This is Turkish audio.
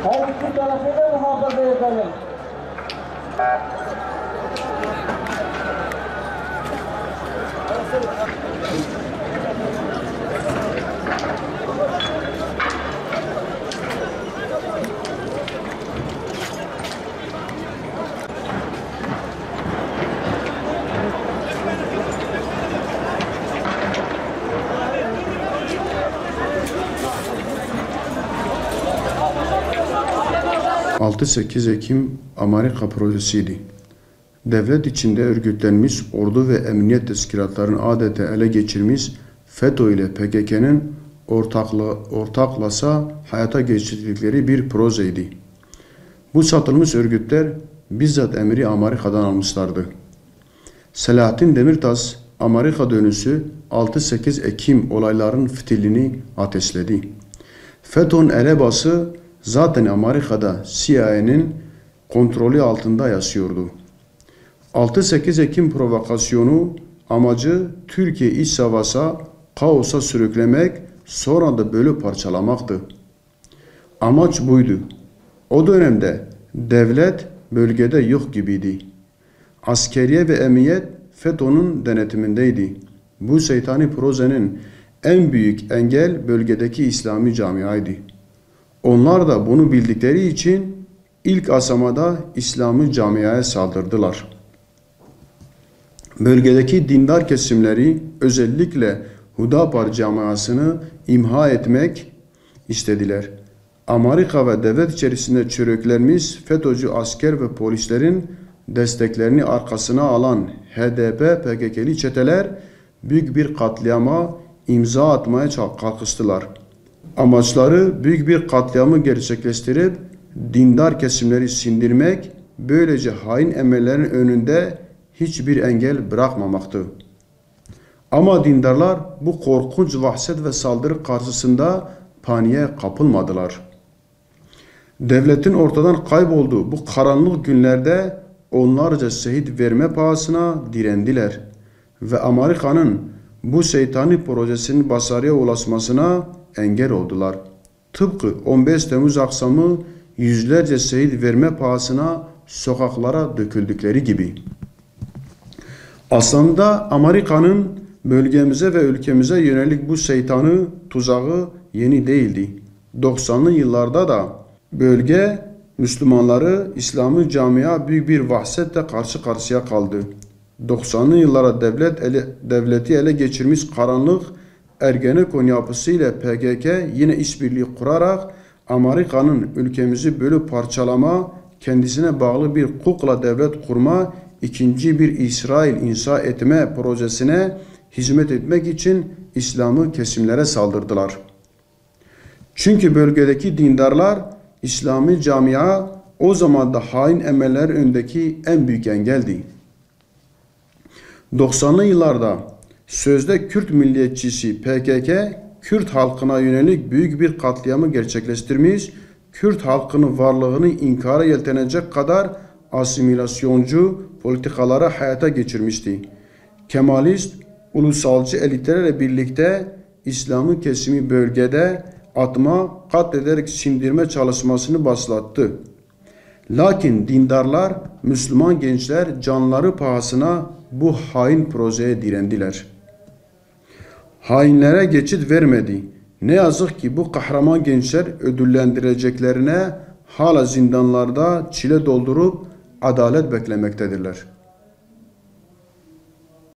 Her iki tarafı da muhafaza edelim. 6-8 Ekim Amerika projesiydi. Devlet içinde örgütlenmiş ordu ve emniyet teşkilatlarını adeta ele geçirmiş FETÖ ile PKK'nın ortaklasa hayata geçirdikleri bir projeydi. Bu satılmış örgütler bizzat emri Amerika'dan almışlardı. Selahattin Demirtaş, Amerika dönüşü 6-8 Ekim olayların fitilini ateşledi. FETÖ'nün elebası zaten Amerika'da CIA'nin kontrolü altında yaşıyordu. 6-8 Ekim provokasyonu amacı Türkiye iç savaşa, kaosa sürüklemek, sonra da bölüp parçalamaktı. Amaç buydu. O dönemde devlet bölgede yok gibiydi. Askeriye ve emniyet FETÖ'nün denetimindeydi. Bu şeytani projenin en büyük engel bölgedeki İslami camiaydı. Onlar da bunu bildikleri için ilk aşamada İslami camiaya saldırdılar. Bölgedeki dindar kesimleri, özellikle Hudapar camiasını imha etmek istediler. Amerika ve devlet içerisinde çürüklenmiş FETÖ'cü asker ve polislerin desteklerini arkasına alan HDP PKK'li çeteler büyük bir katliama imza atmaya kalkıştılar. Amaçları büyük bir katliamı gerçekleştirip dindar kesimleri sindirmek, böylece hain emellerin önünde hiçbir engel bırakmamaktı. Ama dindarlar bu korkunç vahşet ve saldırı karşısında paniğe kapılmadılar. Devletin ortadan kaybolduğu bu karanlık günlerde onlarca şehit verme pahasına direndiler ve Amerika'nın bu şeytani projesinin başarıya ulaşmasına engel oldular. Tıpkı 15 Temmuz akşamı yüzlerce şehit verme pahasına sokaklara döküldükleri gibi. Aslında Amerika'nın bölgemize ve ülkemize yönelik bu şeytanı tuzağı yeni değildi. 90'lı yıllarda da bölge Müslümanları İslami camia büyük bir vahşetle karşı karşıya kaldı. 90'lı yıllara devleti ele geçirmiş karanlık Ergenekon yapısı ile PKK yine işbirliği kurarak Amerika'nın ülkemizi bölüp parçalama, kendisine bağlı bir kukla devlet kurma, ikinci bir İsrail inşa etme projesine hizmet etmek için İslam'ı kesimlere saldırdılar. Çünkü bölgedeki dindarlar İslami camia o zaman da hain emeller önündeki en büyük engeldi. 90'lı yıllarda sözde Kürt milliyetçisi PKK, Kürt halkına yönelik büyük bir katliamı gerçekleştirmiş, Kürt halkının varlığını inkara yeltenecek kadar asimilasyoncu politikaları hayata geçirmişti. Kemalist, ulusalcı elitlerle birlikte İslami kesimi bölgede atma, katlederek sindirme çalışmasını başlattı. Lakin dindarlar, Müslüman gençler canları pahasına bu hain projeye direndiler. Hainlere geçit vermedi. Ne yazık ki bu kahraman gençler ödüllendireceklerine hala zindanlarda çile doldurup adalet beklemektedirler.